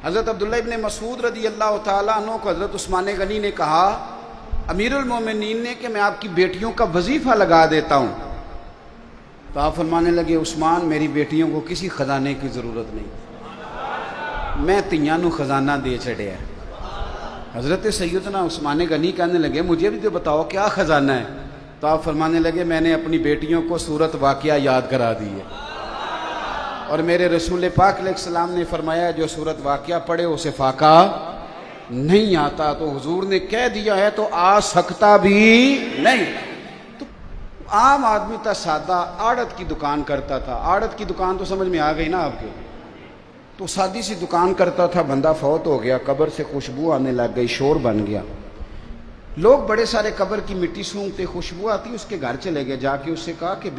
حضرت عبداللہ ابن مسعود رضی اللہ تعالیٰ عنہ کو حضرت عثمان غنی نے کہا امیر المومنین نے کہ میں آپ کی بیٹیوں کا وظیفہ لگا دیتا ہوں. تو آپ فرمانے لگے عثمان میری بیٹیوں کو کسی خزانے کی ضرورت نہیں، میں تیاں نو خزانہ دے چھڑیا ہے. حضرت سیدنا عثمان غنی کہنے لگے مجھے بھی تو بتاؤ کیا خزانہ ہے. تو آپ فرمانے لگے میں نے اپنی بیٹیوں کو سورت واقعہ یاد کرا دی ہے، اور میرے رسول پاک علیہ السلام نے فرمایا جو سورت واقعہ پڑھے اسے فاقہ نہیں آتا. تو حضور نے کہہ دیا ہے تو آ سکتا بھی نہیں. تو عام آدمی تھا سادہ، آڑت کی دکان کرتا تھا. آڑت کی دکان تو سمجھ میں آ گئی نا آپ کے. تو سادی سی دکان کرتا تھا، بندہ فوت ہو گیا، قبر سے خوشبو آنے لگ گئی، شور بن گیا. لوگ بڑے سارے قبر کی مٹی سونگتے، خوشبو آتی. اس کے گھر چلے گئے، جا کے اس سے کہا کہ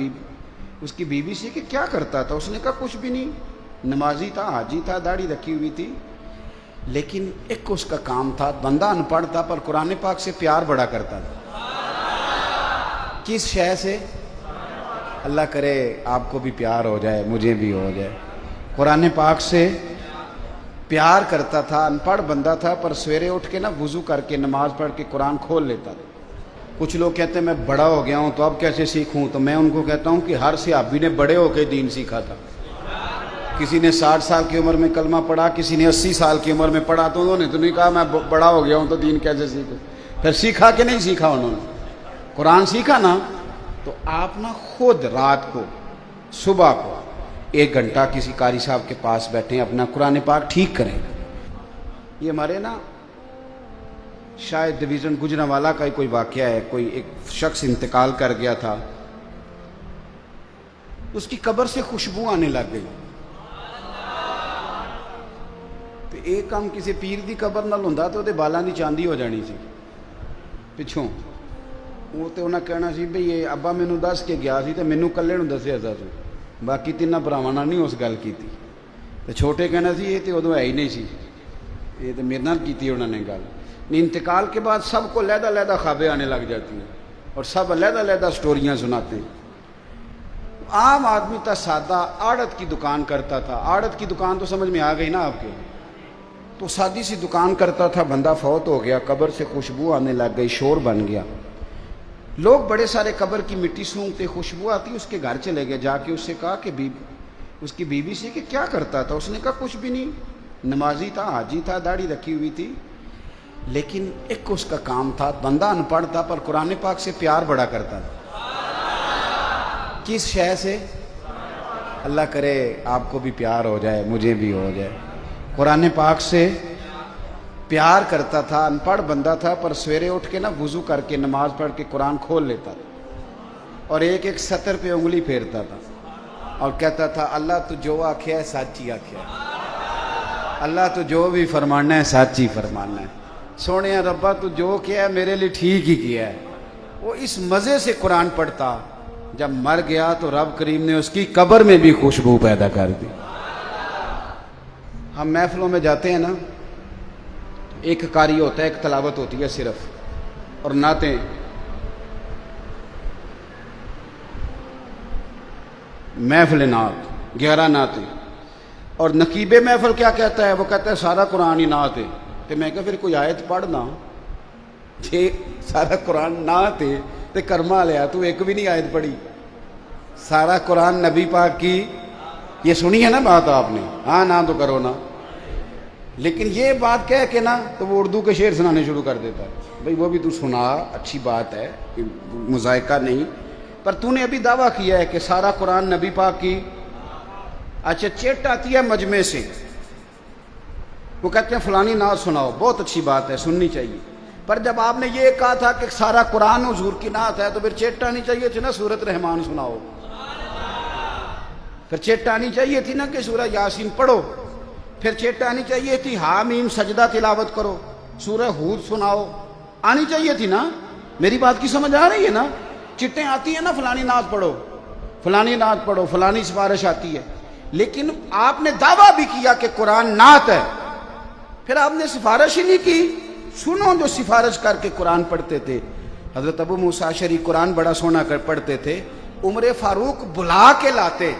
اس کی بیوی سے کہ کیا کرتا تھا. اس نے کہا کچھ بھی نہیں، نمازی تھا، حاجی تھا، داڑھی رکھی ہوئی تھی. لیکن ایک اس کا کام تھا، بندہ ان پڑھ تھا پر قرآن پاک سے پیار بڑا کرتا تھا. کس شے سے؟ اللہ کرے آپ کو بھی پیار ہو جائے، مجھے بھی ہو جائے. قرآن پاک سے پیار کرتا تھا. ان پڑھ بندہ تھا پر سویرے اٹھ کے نا وضو کر کے نماز پڑھ کے قرآن کھول لیتا تھا. کچھ لوگ کہتے ہیں میں بڑا ہو گیا ہوں تو اب کیسے سیکھوں. تو میں ان کو کہتا ہوں کہ ہر صحابی نے بڑے ہو کے دین سیکھا تھا. کسی نے 60 سال کی عمر میں کلمہ پڑھا، کسی نے 80 سال کی عمر میں پڑھا. تو انہوں نے تو نہیں کہا میں بڑا ہو گیا ہوں تو دین کیسے سیکھوں. پھر سیکھا کہ نہیں سیکھا انہوں نے؟ قرآن سیکھا نا. تو آپ نا خود رات کو صبح کو 1 گھنٹہ کسی قاری صاحب کے پاس بیٹھیں، اپنا قرآن پاک ٹھیک کریں. یہ ہمارے نا شاید ڈویژن گجرانوالا کا ہی کوئی واقعہ ہے. کوئی ایک شخص انتقال کر گیا تھا، اس کی قبر سے خوشبو آنے لگ گئی. تو ایک کام کسی پیر دی قبر نال ہوندا تو بالاں دی چاندی ہو جانی سی پچھوں. وہ تو انہاں کہنا سی بھئی یہ ابا مینوں دس کے گیا سی تے مینوں کلے نوں دسیا سی، باقی تیناں بھراواں نال نہیں اس گل کیتی. تے چھوٹے کہنا سی یہ تے ادوں ہے ہی نہیں سی، یہ تو میرے نال کیتی انہوں نے گل. انتقال کے بعد سب کو علیحدہ علیحدہ خوابیں آنے لگ جاتی ہیں اور سب علیحدہ علیحدہ سٹوریاں سناتے ہیں. عام آدمی تھا سادہ، آڑت کی دکان کرتا تھا. آڑت کی دکان تو سمجھ میں آ گئی نا آپ کے. تو سادی سی دکان کرتا تھا، بندہ فوت ہو گیا، قبر سے خوشبو آنے لگ گئی، شور بن گیا. لوگ بڑے سارے قبر کی مٹی سونگتے، خوشبو آتی. اس کے گھر چلے گئے، جا کے اس سے کہا کہ اس کی بیوی سے کہ کیا کرتا تھا. اس نے کہا کچھ بھی نہیں، نمازی تھا، حاجی تھا، داڑھی رکھی ہوئی تھی. لیکن ایک اس کا کام تھا، بندہ ان پڑھ تھا پر قرآن پاک سے پیار بڑا کرتا تھا. کس شے سے؟ اللہ کرے آپ کو بھی پیار ہو جائے، مجھے بھی ہو جائے. قرآن پاک سے پیار کرتا تھا. ان پڑھ بندہ تھا پر سویرے اٹھ کے نا وضو کر کے نماز پڑھ کے قرآن کھول لیتا تھا اور ایک ایک سطر پہ انگلی پھیرتا تھا اور کہتا تھا اللہ تو جو آکھیا ہے سچ ہی آکھیا ہے، اللہ تو جو بھی فرمانا ہے سچ ہی فرمانا ہے. سونے ربا تو جو کیا ہے میرے لیے ٹھیک ہی کیا ہے. وہ اس مزے سے قرآن پڑھتا. جب مر گیا تو رب کریم نے اس کی قبر میں بھی خوشبو پیدا کر دی. ہم محفلوں میں جاتے ہیں نا، ایک قاری ہوتا ہے، ایک تلاوت ہوتی ہے صرف، اور نعتیں. محفل نعت 11 نعتیں. اور نقیب محفل کیا کہتا ہے؟ وہ کہتا ہے سارا قرآن ہی نعت ہے. تو میں کہا پھر کوئی آیت پڑھنا، جی سارا قرآن نعت ہے تو کرما لیا تو ایک بھی نہیں آیت پڑھی. سارا قرآن نبی پاک کی. یہ سنی ہے نا بات آپ نے؟ ہاں نہ تو کرو نا. لیکن یہ بات کہہ کے نا تو وہ اردو کے شعر سنانے شروع کر دیتا ہے. بھئی وہ بھی تو سنا، اچھی بات ہے، مذائقہ نہیں، پر تو نے ابھی دعویٰ کیا ہے کہ سارا قرآن نبی پاک کی. اچھا چٹ آتی ہے مجمع سے، وہ کہتے ہیں فلانی نعت سناؤ، بہت اچھی بات ہے، سننی چاہیے. پر جب آپ نے یہ کہا تھا کہ سارا قرآن حضور کی نعت ہے تو پھر چٹ آنی چاہیے تھی نا سورۃ رحمان سناؤ. پھر چٹ آنی چاہیے تھی نا کہ سورہ یاسین پڑھو. پھر چٹ آنی چاہیے تھی حامیم سجدہ تلاوت کرو، سورہ ہود سناؤ. آنی چاہیے تھی نا. میری بات کی سمجھ آ رہی ہے نا؟ چٹیں آتی ہیں نا فلانی نعت پڑھو، فلانی نعت پڑھو، فلانی سفارش آتی ہے. لیکن آپ نے دعویٰ بھی کیا کہ قرآن نعت ہے، پھر آپ نے سفارش ہی نہیں کی. سنو جو سفارش کر کے قرآن پڑھتے تھے. حضرت ابو موسیٰ اشعری قرآن بڑا سونا کر پڑھتے تھے. عمر فاروق بلا کے لاتے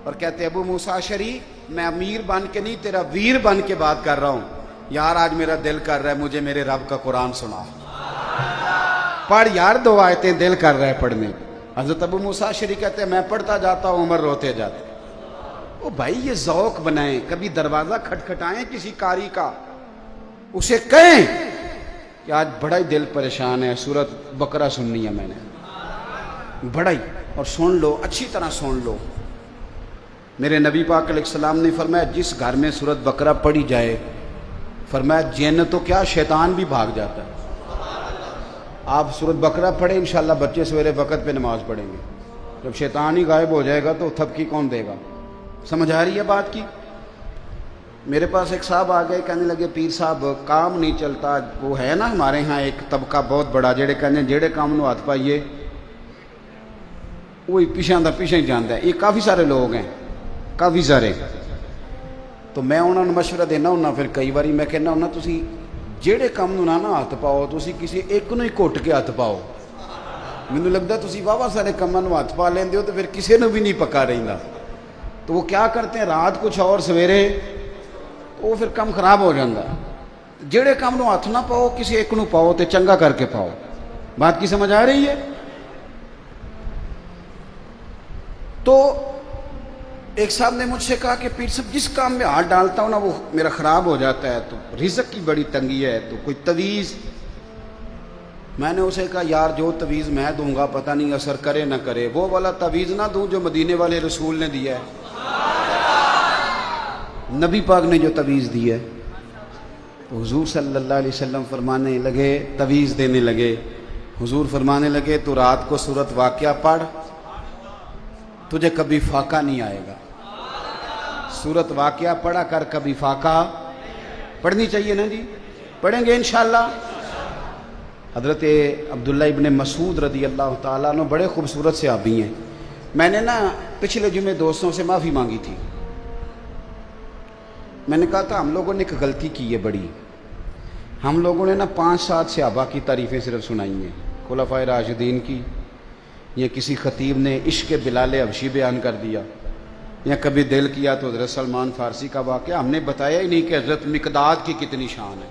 اور کہتے ابو موسیٰ اشعری میں امیر بن کے نہیں، تیرا ویر بن کے بات کر رہا ہوں. یار آج میرا دل کر رہا ہے مجھے میرے رب کا قرآن سنا. پڑھ یار 2 آیتیں، دل کر رہا ہے پڑھنے. حضرت ابو موسیٰ اشعری کہتے ہیں میں پڑھتا جاتا ہوں، عمر روتے جاتے. او بھائی یہ ذوق بنائیں، کبھی دروازہ کھٹکھٹائیں کسی قاری کا، اسے کہیں کہ آج بڑا ہی دل پریشان ہے، سورۃ بقرہ سننی ہے میں نے، بڑا ہی، اور سن لو، اچھی طرح سن لو. میرے نبی پاک علیہ السلام نے فرمایا جس گھر میں سورۃ بقرہ پڑھی جائے، فرمایا جن تو کیا شیطان بھی بھاگ جاتا ہے. آپ سورۃ بقرہ پڑھیں، انشاءاللہ بچے سویرے وقت پہ نماز پڑھیں گے. جب شیطان ہی غائب ہو جائے گا تو تھپکی کون دے گا؟ سمجھ آ رہی ہے بات کی؟ میرے پاس ایک صاحب آ گئے، کہنے لگے پیر صاحب کام نہیں چلتا. وہ ہے نا ہمارے ہاں ایک طبقہ بہت بڑا جڑے کہنے جڑے کام نو ہاتھ پائیے وہی پیچھے دا پیچھے ہی جانتا ہے. یہ کافی سارے لوگ ہیں، کافی سارے. تو میں انہوں نے مشورہ دینا ہونا، پھر کئی باری میں کہنا ہونا تسی جڑے کام نو نہ ہاتھ پاؤ، تسی کسی ایک نو ہی گھٹ کے ہاتھ پاؤ. مینوں لگدا تسی واہ سارے کاماں نو ہاتھ پا لیندے ہو تو پھر کسی نو بھی نہیں پکا رہندا. تو وہ کیا کرتے ہیں رات کچھ اور سویرے وہ پھر کام خراب ہو جاتا. جڑے کام نو ہاتھ نہ پاؤ کسی ایک نو پاؤ تے چنگا کر کے پاؤ. بات کی سمجھ آ رہی ہے؟ تو ایک صاحب نے مجھ سے کہا کہ پیر صاحب جس کام میں ہاتھ ڈالتا ہوں نا وہ میرا خراب ہو جاتا ہے، تو رزق کی بڑی تنگی ہے، تو کوئی تویز. میں نے اسے کہا یار جو تویز میں دوں گا پتہ نہیں اثر کرے نہ کرے، وہ والا تویز نہ دوں جو مدینے والے رسول نے دیا ہے، نبی پاک نے جو تویز دی ہے. حضور صلی اللہ علیہ وسلم فرمانے لگے، تویز دینے لگے. حضور فرمانے لگے تو رات کو سورۃ واقعہ پڑھ، تجھے کبھی فاقہ نہیں آئے گا. سورۃ واقعہ پڑھا کر، کبھی فاقہ پڑھنی چاہیے نا جی، پڑھیں گے انشاءاللہ. حضرت عبداللہ ابن مسعود رضی اللہ تعالیٰ عنہ بڑے خوبصورت صحابی ہیں. میں نے نا پچھلے جمعے دوستوں سے معافی مانگی تھی. میں نے کہا تھا ہم لوگوں نے ایک غلطی کی ہے بڑی. ہم لوگوں نے نا 5-7 صحابہ کی تعریفیں صرف سنائی ہیں، خلفائے راشدین کی، یا کسی خطیب نے عشق بلال حبشی بیان کر دیا، یا کبھی دل کیا تو حضرت سلمان فارسی کا واقعہ. ہم نے بتایا ہی نہیں کہ حضرت مقداد کی کتنی شان ہے.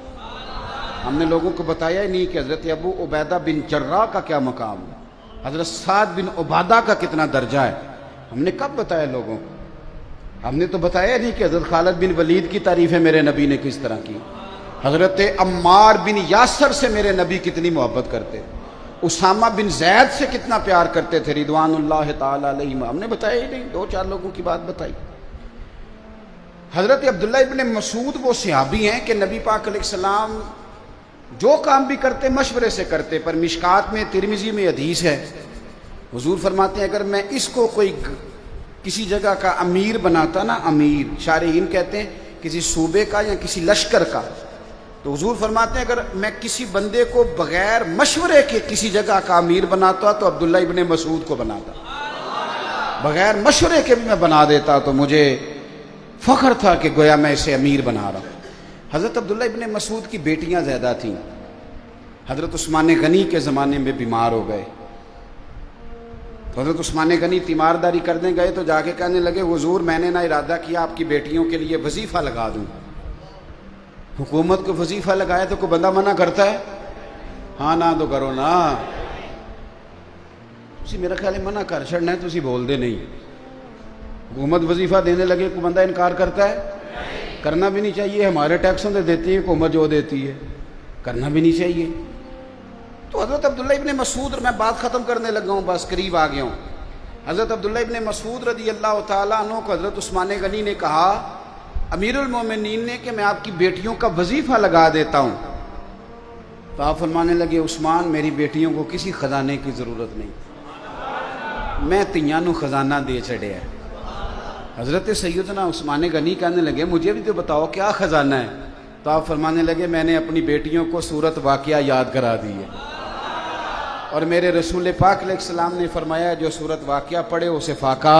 ہم نے لوگوں کو بتایا ہی نہیں کہ حضرت ابو عبیدہ بن جراح کا کیا مقام ہے، حضرت سعد بن عبادہ کا کتنا درجہ ہے. ہم نے کب بتایا لوگوں کو؟ ہم نے تو بتایا نہیں کہ حضرت خالد بن ولید کی تعریفیں میرے نبی نے کس طرح کی، حضرت عمار بن یاسر سے میرے نبی کتنی محبت کرتے، اسامہ بن زید سے کتنا پیار کرتے تھے رضوان اللہ تعالی علیہم. ہم نے بتایا ہی نہیں، 2-4 لوگوں کی بات بتائی. حضرت عبداللہ ابن مسعود وہ صحابی ہیں کہ نبی پاک علیہ السلام جو کام بھی کرتے مشورے سے کرتے. پر مشکات میں ترمذی میں حدیث ہے، حضور فرماتے ہیں اگر میں اس کو کوئی کسی جگہ کا امیر بناتا نا، امیر شارحین کہتے ہیں کسی صوبے کا یا کسی لشکر کا، تو حضور فرماتے ہیں اگر میں کسی بندے کو بغیر مشورے کے کسی جگہ کا امیر بناتا تو عبداللہ ابن مسعود کو بناتا. بغیر مشورے کے بھی میں بنا دیتا تو مجھے فخر تھا کہ گویا میں اسے امیر بنا رہا ہوں. حضرت عبداللہ ابن مسعود کی بیٹیاں زیادہ تھیں. حضرت عثمان غنی کے زمانے میں بیمار ہو گئے. تو حضرت عثمان غنی تیمارداری کرنے گئے تو جا کے کہنے لگے حضور میں نے نہ ارادہ کیا آپ کی بیٹیوں کے لیے وظیفہ لگا دوں. حکومت کو وظیفہ لگایا تو کوئی بندہ منع کرتا ہے؟ ہاں نہ تو کرو نا. تسی میرا خیال ہے منع کر چھڑنا ہے، تسی بول دے نہیں. حکومت وظیفہ دینے لگے کوئی بندہ انکار کرتا ہے؟ کرنا بھی نہیں چاہیے. ہمارے ٹیکسوں سے دیتی ہے حکومت، جو دیتی ہے کرنا بھی نہیں چاہیے. تو حضرت عبداللہ ابن مسعود، میں بات ختم کرنے لگا ہوں، بس قریب آ گیا ہوں. حضرت عبداللہ ابن مسعود رضی اللہ تعالیٰ عنہ کو حضرت عثمان غنی نے کہا امیر المومنین نے کہ میں آپ کی بیٹیوں کا وظیفہ لگا دیتا ہوں. تو آپ فرمانے لگے عثمان میری بیٹیوں کو کسی خزانے کی ضرورت نہیں، میں تیاں نو خزانہ دے چڑھے ہے. حضرت سیدنا عثمان غنی کہنے لگے مجھے بھی تو بتاؤ کیا خزانہ ہے. تو آپ فرمانے لگے میں نے اپنی بیٹیوں کو سورۃ واقعہ یاد کرا دی ہے، اور میرے رسول پاک علیہ السلام نے فرمایا جو سورۃ واقعہ پڑھے اسے فاقہ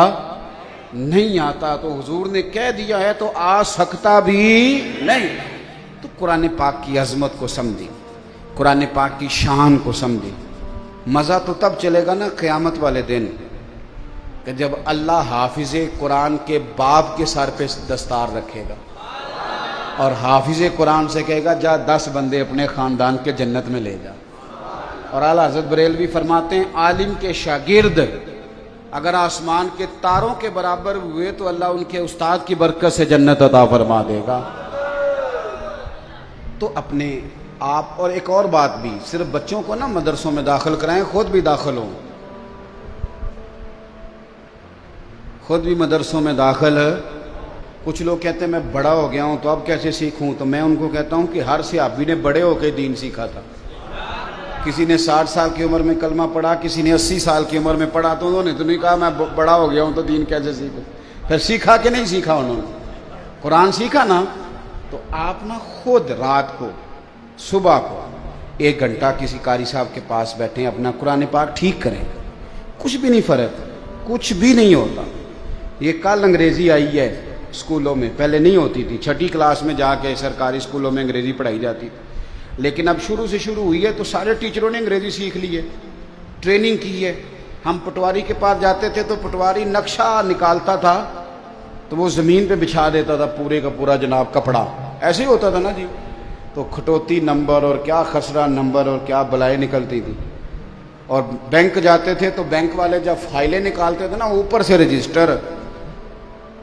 نہیں آتا. تو حضور نے کہہ دیا ہے تو آ سکتا بھی نہیں. تو قرآن پاک کی عظمت کو سمجھی، قرآن پاک کی شان کو سمجھی. مزہ تو تب چلے گا نا قیامت والے دن کہ جب اللہ حافظ قرآن کے باپ کے سر پہ دستار رکھے گا اور حافظ قرآن سے کہے گا جا 10 بندے اپنے خاندان کے جنت میں لے جا. اور اعلیٰ حضرت بریلوی فرماتے ہیں عالم کے شاگرد اگر آسمان کے تاروں کے برابر ہوئے تو اللہ ان کے استاد کی برکت سے جنت عطا فرما دے گا. تو اپنے آپ، اور ایک اور بات بھی، صرف بچوں کو نہ مدرسوں میں داخل کرائیں، خود بھی داخل ہوں. خود بھی مدرسوں میں داخل. کچھ لوگ کہتے ہیں میں بڑا ہو گیا ہوں تو اب کیسے سیکھوں؟ تو میں ان کو کہتا ہوں کہ ہر صحابی نے بڑے ہو کے دین سیکھا تھا. کسی نے 60 سال کی عمر میں کلمہ پڑھا، کسی نے 80 سال کی عمر میں پڑھا. تو انہوں نے تو نہیں کہا میں بڑا ہو گیا ہوں تو دین کیسے سیکھوں. پھر سیکھا کہ نہیں سیکھا؟ انہوں نے قرآن سیکھا نا. تو آپ نا خود رات کو صبح کو 1 گھنٹہ کسی قاری صاحب کے پاس بیٹھیں، اپنا قرآن پاک ٹھیک کریں. کچھ بھی نہیں فرق، کچھ بھی نہیں ہوتا. یہ کل انگریزی آئی ہے اسکولوں میں، پہلے نہیں ہوتی تھی. 6ٹھی کلاس میں جا کے سرکاری اسکولوں میں انگریزی پڑھائی جاتی تھی، لیکن اب شروع سے شروع ہوئی ہے تو سارے ٹیچروں نے انگریزی سیکھ لی ہے، ٹریننگ کی ہے. ہم پٹواری کے پاس جاتے تھے تو پٹواری نقشہ نکالتا تھا تو وہ زمین پہ بچھا دیتا تھا پورے کا پورا جناب کپڑا، ایسے ہی ہوتا تھا نا جی. تو کھٹوتی نمبر اور کیا خسرہ نمبر اور کیا بلائیں نکلتی تھی. اور بینک جاتے تھے تو بینک والے جب فائلیں نکالتے تھے نا اوپر سے رجسٹر،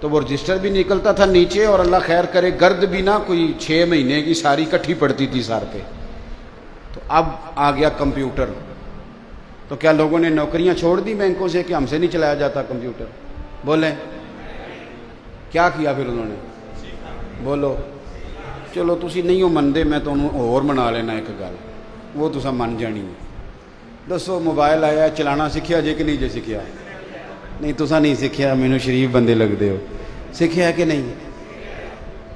تو وہ رجسٹر بھی نکلتا تھا نیچے، اور اللہ خیر کرے گرد بھی نہ کوئی 6 مہینے کی ساری کٹھی پڑتی تھی سار پہ. تو اب آ گیا کمپیوٹر. تو کیا لوگوں نے نوکریاں چھوڑ دی بینکوں سے کہ ہم سے نہیں چلایا جاتا کمپیوٹر؟ بولیں کیا کیا پھر انہوں نے؟ بولو. چلو تسی نہیں ہو مندے، میں تو اور منا لینا ایک گل، وہ تسا من جانی. دسو موبائل آیا چلانا سیکھیا جے کہ نہیں جے سیکھیا؟ نہیں تسا نہیں سیکھیا، مینوں شریف بندے لگدے ہو. سیکھیا کہ نہیں؟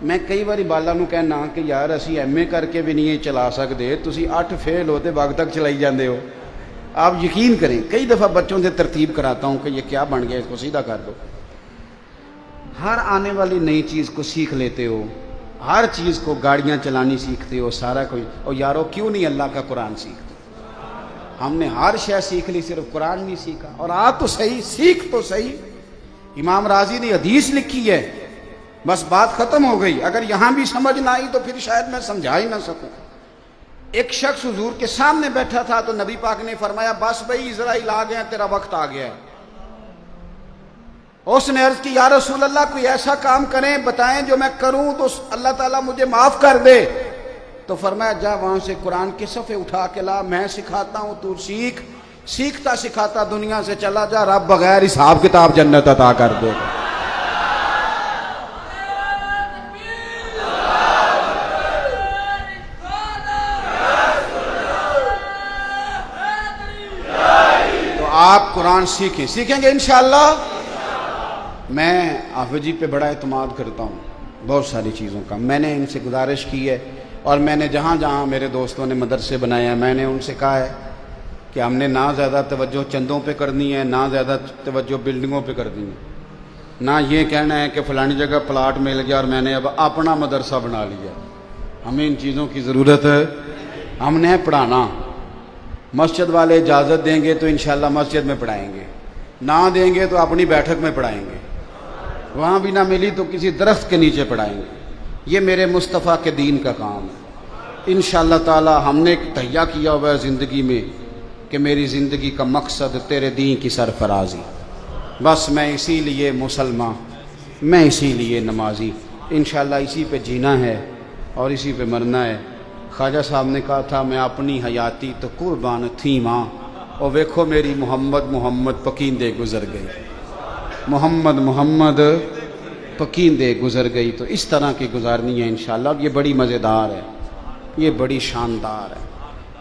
میں کئی باری بالا نو کہنا کہ یار اسی ایم اے کر کے بھی نہیں چلا سکتے، تسی 8 فیل ہوتے وقت تک چلائی جاندے ہو. آپ یقین کریں کئی دفعہ بچوں سے ترتیب کراتا ہوں کہ یہ کیا بن گیا، اس کو سیدھا کر دو. ہر آنے والی نئی چیز کو سیکھ لیتے ہو، ہر چیز کو، گاڑیاں چلانی سیکھتے ہو، سارا کوئی. اور یارو کیوں نہیں اللہ کا قرآن سیکھتے؟ ہم نے ہر شے سیکھ لی، صرف قرآن نہیں سیکھا. اور آ تو صحیح، سیکھ تو صحیح. امام راضی نے حدیث لکھی ہے، بس بات ختم ہو گئی. اگر یہاں بھی سمجھ نہ آئی تو پھر شاید میں سمجھا ہی نہ سکوں. ایک شخص حضور کے سامنے بیٹھا تھا تو نبی پاک نے فرمایا بس بھائی اسرائیل آ گیا، تیرا وقت آ گیا ہے. اس نے عرض کی یا رسول اللہ کوئی ایسا کام کریں بتائیں جو میں کروں تو اللہ تعالیٰ مجھے معاف کر دے. تو فرمایا جا وہاں سے قرآن کے صفحے اٹھا کے لا، میں سکھاتا ہوں، تو سیکھ. سیکھتا سکھاتا دنیا سے چلا جا، رب بغیر حساب کتاب جنت عطا کر دے گا. تو آپ قرآن سیکھیں، سیکھیں گے انشاءاللہ. میں حافظ جی پہ بڑا اعتماد کرتا ہوں بہت ساری چیزوں کا. میں نے ان سے گزارش کی ہے، اور میں نے جہاں جہاں میرے دوستوں نے مدرسے بنائے ہیں میں نے ان سے کہا ہے کہ ہم نے نہ زیادہ توجہ چندوں پہ کرنی ہے، نہ زیادہ توجہ بلڈنگوں پہ کرنی ہے، نہ یہ کہنا ہے کہ فلانی جگہ پلاٹ مل گیا اور میں نے اب اپنا مدرسہ بنا لیا. ہمیں ان چیزوں کی ضرورت ہے. ہم نے پڑھانا. مسجد والے اجازت دیں گے تو انشاءاللہ مسجد میں پڑھائیں گے، نہ دیں گے تو اپنی بیٹھک میں پڑھائیں گے، وہاں بھی نہ ملی تو کسی درخت کے نیچے پڑھائیں گے. یہ میرے مصطفیٰ کے دین کا کام ہے. انشاءاللہ تعالی ہم نے تہیہ کیا ہوا ہے زندگی میں کہ میری زندگی کا مقصد تیرے دین کی سرفرازی. بس میں اسی لیے مسلمان، میں اسی لیے نمازی. انشاءاللہ اسی پہ جینا ہے اور اسی پہ مرنا ہے. خواجہ صاحب نے کہا تھا میں اپنی حیاتی تو قربان تھی ماں، اور ویکھو میری محمد پکیندے گزر گئی. محمد پکیندے گزر گئی. تو اس طرح کی گزارنی ہے انشاءاللہ. یہ بڑی مزیدار ہے، یہ بڑی شاندار ہے،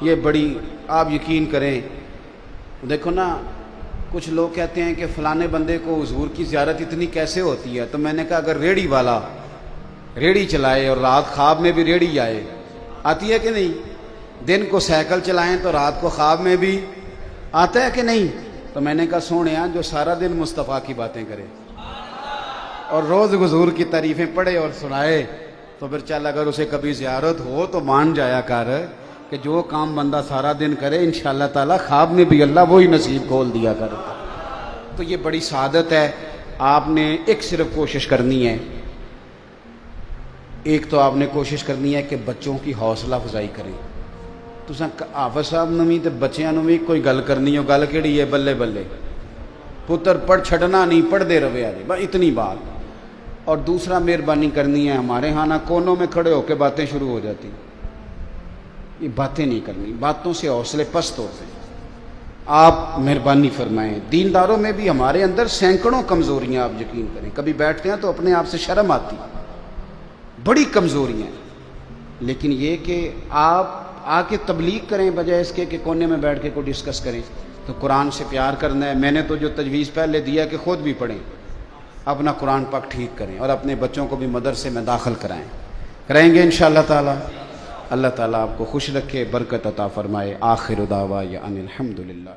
یہ بڑی، آپ یقین کریں. دیکھو نا کچھ لوگ کہتے ہیں کہ فلانے بندے کو حضور کی زیارت اتنی کیسے ہوتی ہے. تو میں نے کہا اگر ریڑھی والا ریڑھی چلائے اور رات خواب میں بھی ریڑھی آئے، آتی ہے کہ نہیں؟ دن کو سائیکل چلائیں تو رات کو خواب میں بھی آتا ہے کہ نہیں؟ تو میں نے کہا سونیا جو سارا دن مصطفیٰ کی باتیں کرے اور روز حضور کی تعریفیں پڑھے اور سنائے تو پھر چل اگر اسے کبھی زیارت ہو تو مان جایا کر کہ جو کام بندہ سارا دن کرے انشاءاللہ تعالی خواب میں بھی اللہ وہی نصیب کھول دیا کر. تو یہ بڑی سعادت ہے. آپ نے ایک صرف کوشش کرنی ہے، ایک تو آپ نے کوشش کرنی ہے کہ بچوں کی حوصلہ افزائی کریں. تساں حافظ صاحب نوں وی تے بچیاں نوں وی کوئی گل کرنی ہو، گل کیڑی ہے؟ بلے بلے پتر پڑھ چھڈنا نہیں، پڑھتے رہے آجے، بس اتنی بات. اور دوسرا مہربانی کرنی ہے، ہمارے ہاں نا کونوں میں کھڑے ہو کے باتیں شروع ہو جاتی، یہ باتیں نہیں کرنی، باتوں سے حوصلے پست ہوتے ہیں. آپ مہربانی فرمائیں. دینداروں میں بھی ہمارے اندر سینکڑوں کمزوریاں، آپ یقین کریں. کبھی بیٹھتے ہیں تو اپنے آپ سے شرم آتی، بڑی کمزوریاں ہیں. لیکن یہ کہ آپ آ کے تبلیغ کریں بجائے اس کے کہ کونے میں بیٹھ کے کوئی ڈسکس کریں. تو قرآن سے پیار کرنا ہے. میں نے تو جو تجویز پہلے دیا کہ خود بھی پڑھیں، اپنا قرآن پاک ٹھیک کریں، اور اپنے بچوں کو بھی مدرسے میں داخل کرائیں گے انشاءاللہ تعالی. اللہ تعالیٰ آپ کو خوش رکھے، برکت عطا فرمائے. آخر دعوانا ان الحمدللہ.